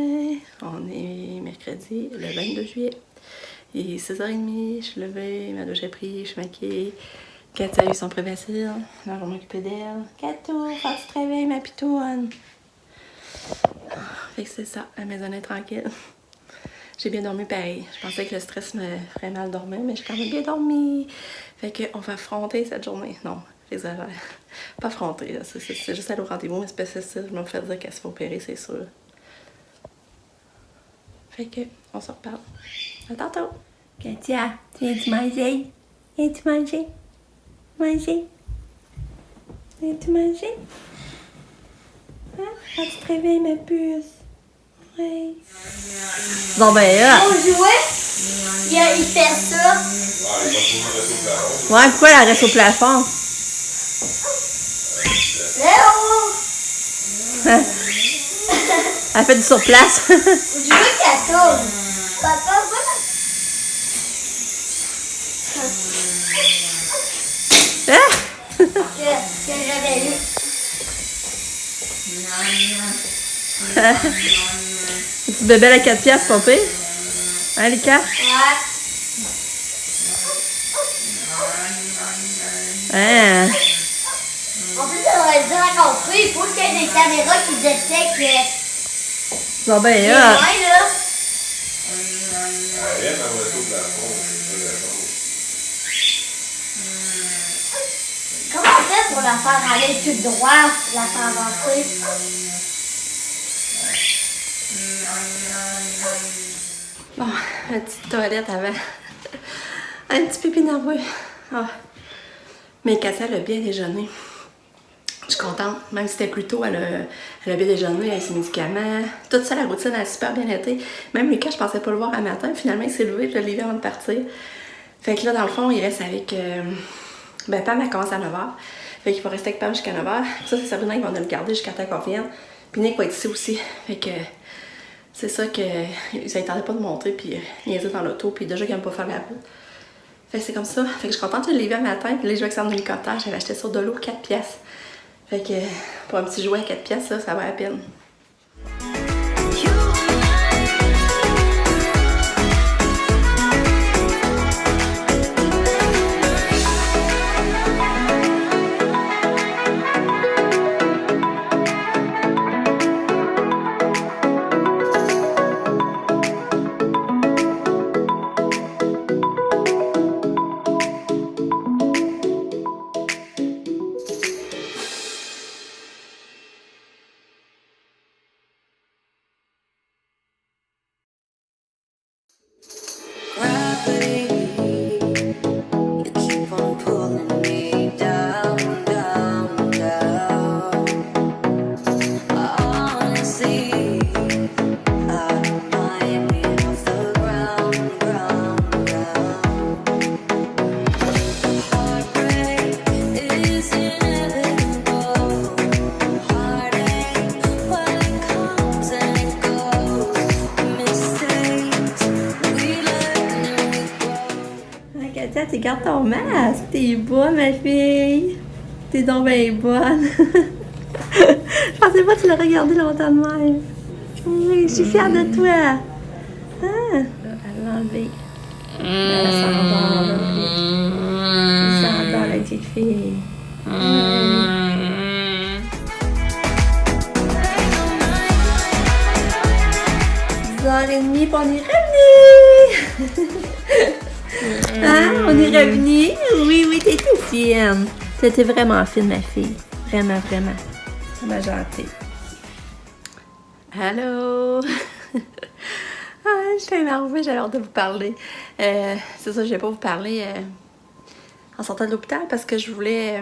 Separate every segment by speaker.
Speaker 1: matin. On est mercredi, le 22 juillet. Il est 6h30, je suis levée, ma douche est prise, je suis maquillée. Katia a eu son prévacile, là, je vais m'occuper d'elle. Katou, faut que tu te réveilles, ma pitoune. Fait que c'est ça, la maison est tranquille. J'ai bien dormi pareil. Je pensais que le stress me ferait mal dormir, mais j'ai quand même bien dormi. Fait qu'on va affronter cette journée. Non, j'exagère. Pas affronter, là. C'est juste aller au rendez-vous, mais c'est pas ça. Je vais me faire dire qu'elle se fait opérer, c'est sûr. Fait que, on se reparle. À tantôt!
Speaker 2: Katia, tu viens-tu manger? Viens-tu manger? Manger? Viens-tu manger? Hein? Quand tu te réveilles, ma puce? Oui.
Speaker 1: Bon ben là!
Speaker 2: On jouait? Il fait ça.
Speaker 1: Ouais, pourquoi elle reste au plafond?
Speaker 2: Léo!
Speaker 1: Elle fait du surplace.
Speaker 2: Je veux qu'elle tourne. Papa, voilà.
Speaker 1: Ah!
Speaker 2: Que j'avais lu.
Speaker 1: Petit bébé à 4 piastres, pas pire. Hein, Lika?
Speaker 2: Ouais.
Speaker 1: Hein?
Speaker 2: En plus, ça va être dur à construire. Il faut qu'il y ait des caméras qui détectent
Speaker 1: Bon ben
Speaker 2: les
Speaker 1: là!
Speaker 2: mains, là. Comment on fait pour la faire aller tout droit, la faire avancer?
Speaker 1: Bon, la petite toilette avant. Un petit pipi nerveux. Ah. Mais Katia, elle a bien déjeuné. Je suis contente. Même si c'était plus tôt, elle a bien déjeuné avec ses médicaments. Toute ça, la routine a super bien été. Même Lucas, je pensais pas le voir un matin. Finalement, il s'est levé, je l'ai vu avant de partir. Fait que là, dans le fond, il reste avec... Ben, Pam, elle commence à 9h. Fait qu'il va rester avec Pam jusqu'à 9h. Ça, c'est Sabrina qui va nous le garder jusqu'à temps qu'on vienne. Puis Nick va être ici aussi. Fait que... C'est ça que... Ça ne tentait pas de monter, puis il était dans l'auto, puis déjà qu'il n'aime pas faire la route. Fait que c'est comme ça. Fait que je suis contente de le lever un matin, puis là, je vais avec son hélicoptère. J'avais acheté sur Dolo 4 piastres. Fait que pour un petit jouet à 4 piastres, ça va à peine. Katia, tu gardes ton masque. T'es bonne, ma fille. T'es donc bien bonne. Je pensais pas que tu l'as regardé longtemps de même. Oui, je suis fière de toi. Ah, elle l'a enlevé. Elle s'endort, là. Elle s'endort, la petite fille. 10h30, puis on est revenu! Hein? On est revenu? Oui, oui, t'étais fine. T'étais vraiment fine, ma fille. Vraiment, vraiment. Ma gentille. Allô? Je suis énervée, j'avais hâte de vous parler. C'est ça, je vais pas vous parler en sortant de l'hôpital parce que je voulais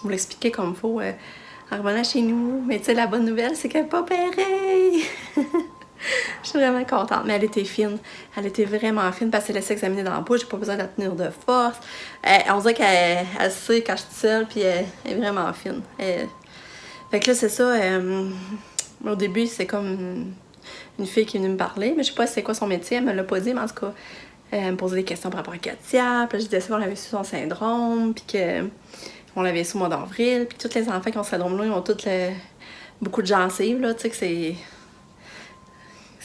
Speaker 1: vous l'expliquer comme il faut en revenant chez nous. Mais tu sais, la bonne nouvelle, c'est qu'elle n'est pas opérée. Je suis vraiment contente, mais elle était fine. Elle était vraiment fine parce qu'elle s'est examinée dans la bouche. J'ai pas besoin de la tenir de force. On dirait qu'elle sait quand je suis seule, puis elle est vraiment fine. Fait que là, c'est ça. Au début, c'est comme une fille qui est venue me parler, mais je sais pas c'est quoi son métier. Elle me l'a pas dit, mais en tout cas, elle me posait des questions par rapport à Katia. Puis là, je disais qu'on avait su son syndrome, puis qu'on l'avait su au mois d'avril. Puis tous les enfants qui ont ce syndrome-là, ils ont toutes beaucoup de gencives, là. Tu sais que c'est...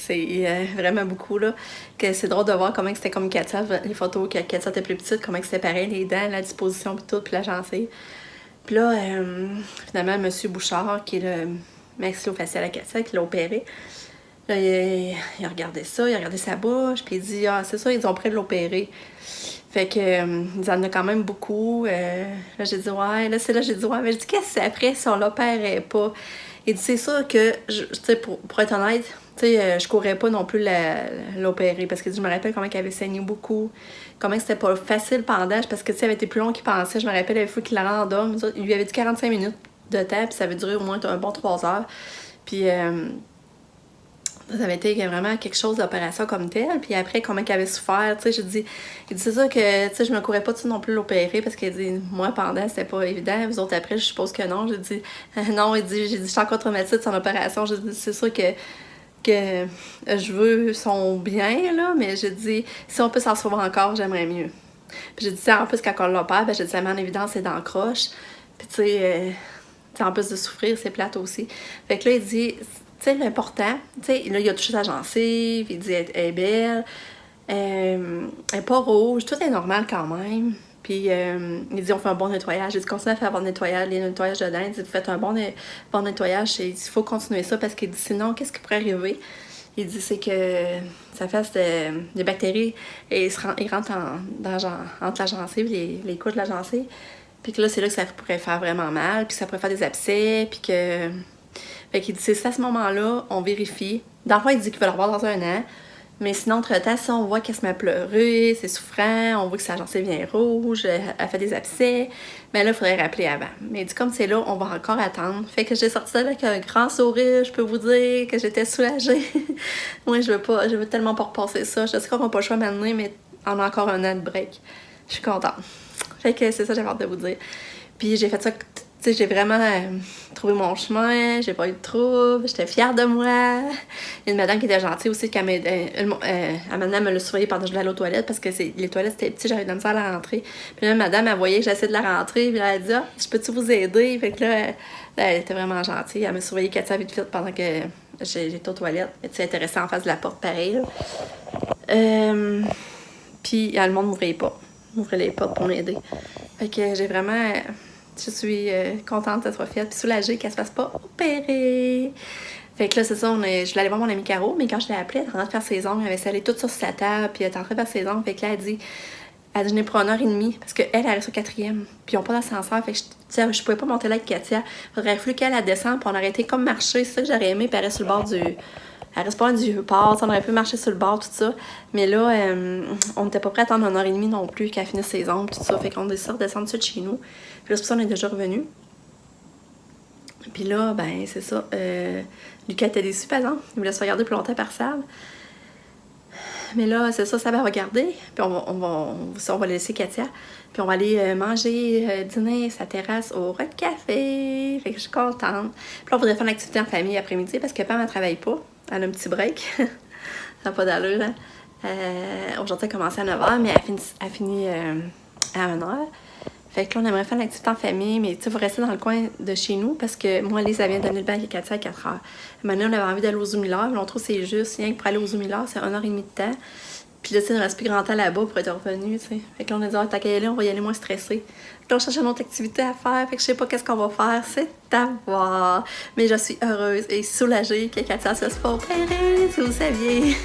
Speaker 1: c'est vraiment beaucoup, là. Que c'est drôle de voir comment c'était comme Katia, les photos que Katia était plus petite, comment c'était pareil, les dents, la disposition, puis tout, puis la gencive. Puis là, finalement, M. Bouchard, qui est le maxillofacial à Katia, qui l'a opéré, là, il a regardé ça, il a regardé sa bouche, puis il dit « Ah, c'est ça, ils ont prêt de l'opérer. » Fait que, ils en ont quand même beaucoup. Là, j'ai dit « Ouais. » Là, c'est là, j'ai dit « Ouais. » Mais je dis « Qu'est-ce que c'est après si on l'opérait pas? » Il dit « C'est sûr que, tu sais, pour être honnête, tu sais, je courais pas non plus l'opérer. Parce que je me rappelle comment il avait saigné beaucoup. Comment c'était pas facile pendant. Parce que, tu sais, ça avait été plus long qu'il pensait. Je me rappelle, il faut qu'il la rende. Il lui avait dit 45 minutes de temps, puis ça avait duré au moins un bon 3 heures. Puis, ça avait été vraiment quelque chose d'opération comme tel. Puis après, comment il avait souffert, tu sais, il dit c'est ça que, tu sais, je me courais pas dessus non plus l'opérer parce qu'il dit, moi, pendant, c'était pas évident. Vous autres, après, je suppose que non. J'ai dit, non, j'ai dit, je suis encore traumatisée de son opération. J'ai dit, c'est sûr que je veux son bien, là, mais j'ai dit, si on peut s'en sauver encore, j'aimerais mieux. Puis j'ai dit, en plus, quand on l'opère, ben, j'ai dit, ça met en évidence, c'est dans le croche. Puis, tu sais, en plus de souffrir, c'est plate aussi. Fait que là, il dit, tu sais, l'important, tu sais, là, il a touché sa gencive, il dit, elle est belle, elle est pas rouge, tout est normal quand même. Puis, il dit, on fait un bon nettoyage. Il dit, continuez à faire un bon nettoyage, les nettoyages de dents. Il dit, vous faites un bon nettoyage. Il dit, il faut continuer ça parce qu'il dit, sinon, qu'est-ce qui pourrait arriver? Il dit, c'est que ça fasse des bactéries et ils rentrent entre la gencive, les couches de la gencive. Puis que là, c'est là que ça pourrait faire vraiment mal, puis que ça pourrait faire des abcès, puis que... Fait qu'il dit, c'est à ce moment-là, on vérifie. Dans le fond, il dit qu'il va le revoir dans 1 an. Mais sinon, entre-temps, si on voit qu'elle se met à pleurer, c'est souffrant, on voit que sa gencive vient rouge, elle fait des abcès, mais là, il faudrait rappeler avant. Mais il dit, comme c'est là, on va encore attendre. Fait que j'ai sorti ça avec un grand sourire, je peux vous dire que j'étais soulagée. Moi, je veux tellement pas repasser ça. Je sais qu'on n'a pas le choix maintenant, mais on a encore 1 an de break. Je suis contente. Fait que c'est ça que j'avais hâte de vous dire. Puis j'ai fait ça, tu sais, j'ai vraiment trouvé mon chemin, j'ai pas eu de trouble, j'étais fière de moi. Il y a une madame qui était gentille aussi, qui elle me l'a surveillée pendant que je voulais aller aux toilettes, parce que les toilettes c'était petit, j'avais de la misère à la rentrer. Puis là, madame, elle voyait que j'essayais de la rentrer, puis elle a dit « Ah, je peux-tu vous aider? » Fait que là, elle était vraiment gentille, elle m'a surveillée Katia vite fait pendant que j'étais aux toilettes. Tu sais, elle était restée en face de la porte pareil. Puis le monde m'ouvrait les portes pour m'aider. Fait que j'ai vraiment... Je suis contente d'être fière puis soulagée qu'elle se fasse pas opérer. Fait que là, c'est ça, je voulais aller voir mon amie Caro, mais quand je l'ai appelée, elle était en train de faire ses ongles, elle avait scellé tout sur sa table, puis elle était en train de faire ses ongles. Fait que là, elle dit, je n'ai pour 1h30, parce qu'elle reste au 4e, puis ils n'ont pas d'ascenseur. Fait que je pouvais pas monter là avec Katia. Il faudrait fallu qu'elle descende, puis on aurait été comme marcher. C'est ça que j'aurais aimé, puis elle reste sur le bord Elle reste pas du port, on aurait pu marcher sur le bord, tout ça. Mais là, on n'était pas prêts à attendre 1h30 non plus qu'elle finisse ses ongles, tout ça. Fait qu'on décide de descendre ça de chez nous. Puis là, c'est pour ça qu'on est déjà revenu. Puis là, ben, c'est ça. Lucas était déçu, par exemple. Il voulait se regarder plus longtemps par Sab. Mais là, c'est ça, Sab va regarder. Puis on va laisser Katia. Puis on va aller manger, dîner sa terrasse au Rock Café. Fait que je suis contente. Puis là, on voudrait faire une activité en famille après-midi parce que Pam, elle travaille pas. Elle a un petit break. Ça n'a pas d'allure, là. Aujourd'hui, elle a commencé à 9h, mais elle finit à 1h. Fait que là, on aimerait faire l'activité en famille, mais tu sais, il faut rester dans le coin de chez nous parce que moi, Lise, elle vient de donner le bac à Katia à 4h. Maintenant, on avait envie d'aller au Zoo Miller, mais on trouve que c'est juste, rien que pour aller au Zoo Miller, c'est 1h30 de temps. Puis là, tu sais, il ne reste plus grand temps là-bas pour être revenu, tu sais. Fait que là, on a dit, t'as qu'à y aller, on va y aller moins stressé. Puis là, on cherche une autre activité à faire, fait que je sais pas qu'est-ce qu'on va faire, c'est à voir. Mais je suis heureuse et soulagée que Katia se soit opérée, si vous saviez.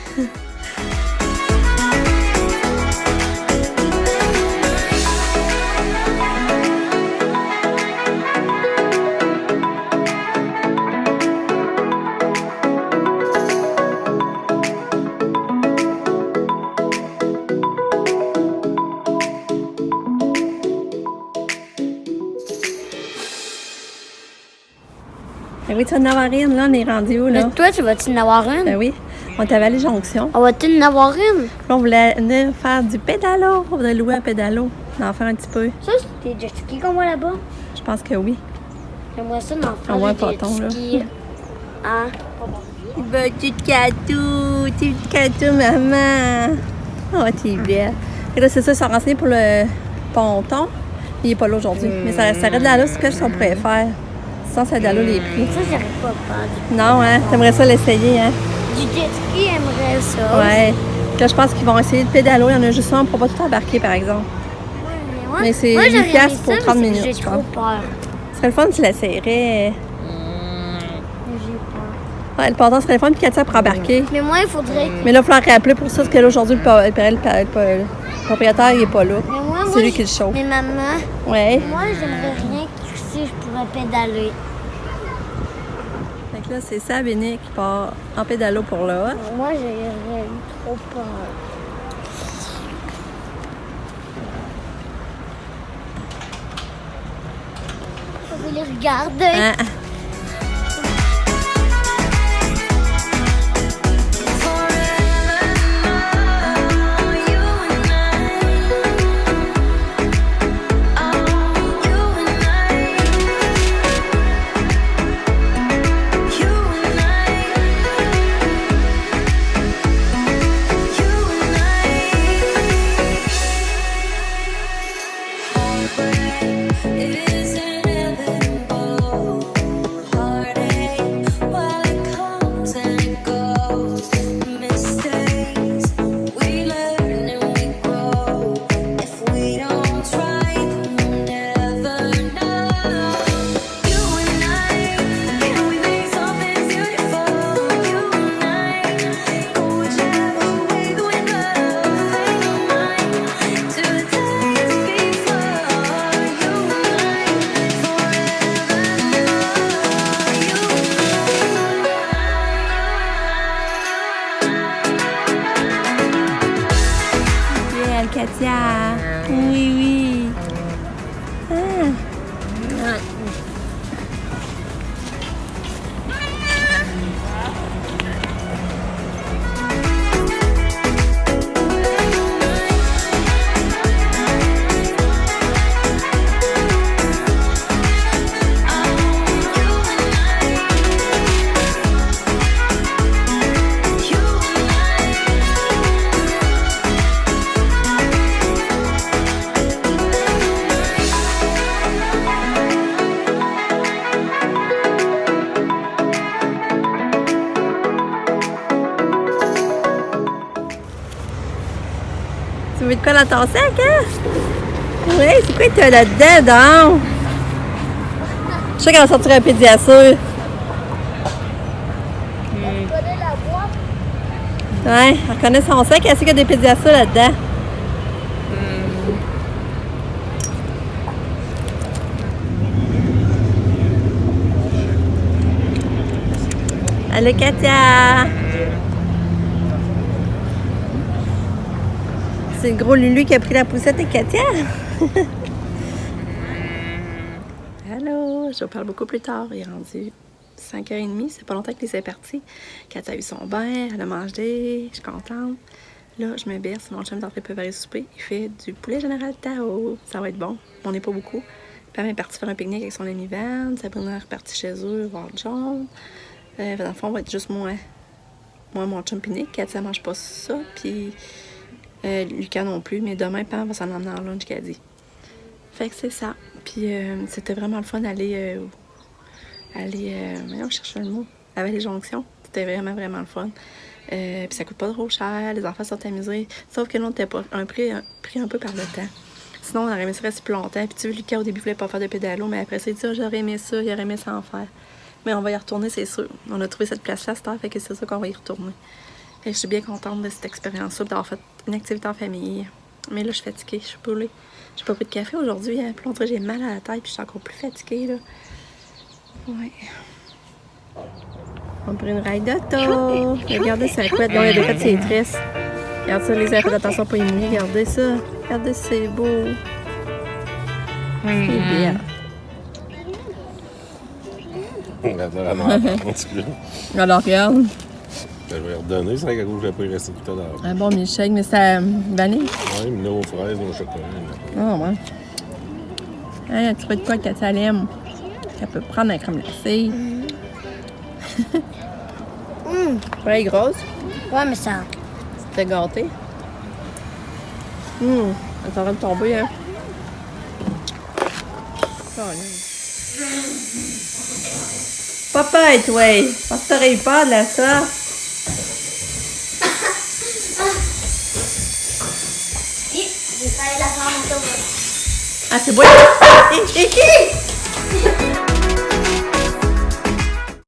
Speaker 1: Ben oui, tu vas en avoir une, là, on est rendu où, là?
Speaker 2: Mais toi, tu vas-tu en avoir une?
Speaker 1: Ben oui, on est à Vallée-Jonction.
Speaker 2: On va-tu en avoir une?
Speaker 1: Là, on voulait venir faire du pédalo. On voudrait louer un pédalo, en faire un petit peu.
Speaker 2: Ça, c'est des jet skis qu'on voit là-bas?
Speaker 1: Je pense que oui.
Speaker 2: J'aimerais ça d'en faire
Speaker 1: On voit un
Speaker 2: des jet
Speaker 1: poton, là.
Speaker 2: skis. Hein?
Speaker 1: Tu catou, maman. Oh, t'es belle. Et là, c'est ça, ils sont renseignés pour le ponton. Il est pas là aujourd'hui. Mais ça reste là, c'est ce qu'on pourrait faire. Sans ça, là, les prix.
Speaker 2: Ça, j'aurais pas peur.
Speaker 1: Non, hein? T'aimerais ça l'essayer, hein?
Speaker 2: Du jet ski, j'aimerais ça.
Speaker 1: Ouais. Là, je pense qu'ils vont essayer de pédalo. Il y en a juste un, on ne pourra pas tout embarquer, par exemple.
Speaker 2: Ouais,
Speaker 1: mais c'est
Speaker 2: moi,
Speaker 1: 8
Speaker 2: j'aurais
Speaker 1: piastres
Speaker 2: aimé
Speaker 1: pour
Speaker 2: ça,
Speaker 1: 30
Speaker 2: mais
Speaker 1: minutes,
Speaker 2: j'ai
Speaker 1: je
Speaker 2: trop
Speaker 1: pense.
Speaker 2: peur.
Speaker 1: Ce serait le fun si tu l'essayerais.
Speaker 2: J'ai peur.
Speaker 1: Ouais, le pendant serait le fun, puis Katia pour embarquer.
Speaker 2: Mais moi, il faudrait...
Speaker 1: Mais là, il va falloir rappeler pour ça, parce que là, aujourd'hui, le propriétaire, il n'est pas là.
Speaker 2: Mais moi,
Speaker 1: C'est lui qui le chauffe.
Speaker 2: Mais maman,
Speaker 1: Ouais.
Speaker 2: moi, j'aimerais rien que si je pourrais pédaler.
Speaker 1: Fait que là, c'est ça, Béni, qui part en pédalo pour là.
Speaker 2: Moi, j'aurais eu trop peur. On va les regarder.
Speaker 1: Hein? Katia. Oui, oui. Ah. Tu veux de quoi dans ton sac, hein? Oui, c'est quoi que t'as là-dedans, donc? Je sais qu'elle va sortir un pédiasure.
Speaker 2: On connaît la boîte.
Speaker 1: Ouais, elle reconnaît son sac, elle sait qu'il y a des pédiasures là-dedans. Allô, Katia! C'est le gros Lulu qui a pris la poussette de Katia. Allô, je vous parle beaucoup plus tard. Il est rendu 5h30, c'est pas longtemps que les est parti. Katia a eu son bain, elle a mangé, je suis contente. Là, je me berce, mon chum est en train de préparer le souper. Il fait du poulet général Tao. Ça va être bon. On n'est pas beaucoup. Pam est partie faire un pique-nique avec son ami Van. Sabrina est repartie chez eux voir John. Dans le fond, on va être juste moi, mon chum pique-nique. Katia mange pas ça, puis Lucas non plus. Mais demain, Pam va s'en emmener en lunch, qu'elle dit. Fait que c'est ça. Puis c'était vraiment le fun d'aller... on cherche le mot. À les jonctions. C'était vraiment, vraiment le fun. Puis ça coûte pas trop cher, les enfants sont amusés. Sauf que là, on était pris un peu par le temps. Sinon, on aurait aimé ça rester plus longtemps. Puis tu vois, Lucas, au début, il voulait pas faire de pédalo, mais après, il dit, oh, j'aurais aimé ça, il aurait aimé ça en faire. Mais on va y retourner, c'est sûr. On a trouvé cette place-là, cette heure, fait que c'est sûr qu'on va y retourner. Et je suis bien contente de cette expérience-là, d'avoir fait une activité en famille. Mais là, je suis fatiguée, je suis brûlée. J'ai pas pris de café aujourd'hui, hein. Puis l'autre, j'ai mal à la tête, puis je suis encore plus fatiguée, là. Ouais. On prend une ride d'auto. Regardez sa couette. Non, il a défait ses tresses. Regarde ça, les enfants, faites attention pour y mouiller. Regardez ça. Regardez, c'est beau. C'est bien. Alors, regarde.
Speaker 3: Je vais redonner, c'est vrai qu'à cause je l'ai pas resté tout à l'heure.
Speaker 1: Un bon milkshake, mais c'est vanille.
Speaker 3: Oui, mais là, aux fraises, au chocolat.
Speaker 1: Ah, ouais. Hein, un petit peu de quoi que Katia l'aime. Qu'elle peut prendre un crème glacée. Elle est grosse.
Speaker 2: Ouais, mais ça...
Speaker 1: C'était gâté. Elle est en train de tomber, hein. Papa et toi, parce que t'aurais eu peur de la sorte.
Speaker 2: chambre, on s'ouvre.
Speaker 1: Ah, c'est beau. Hé, hé, hé!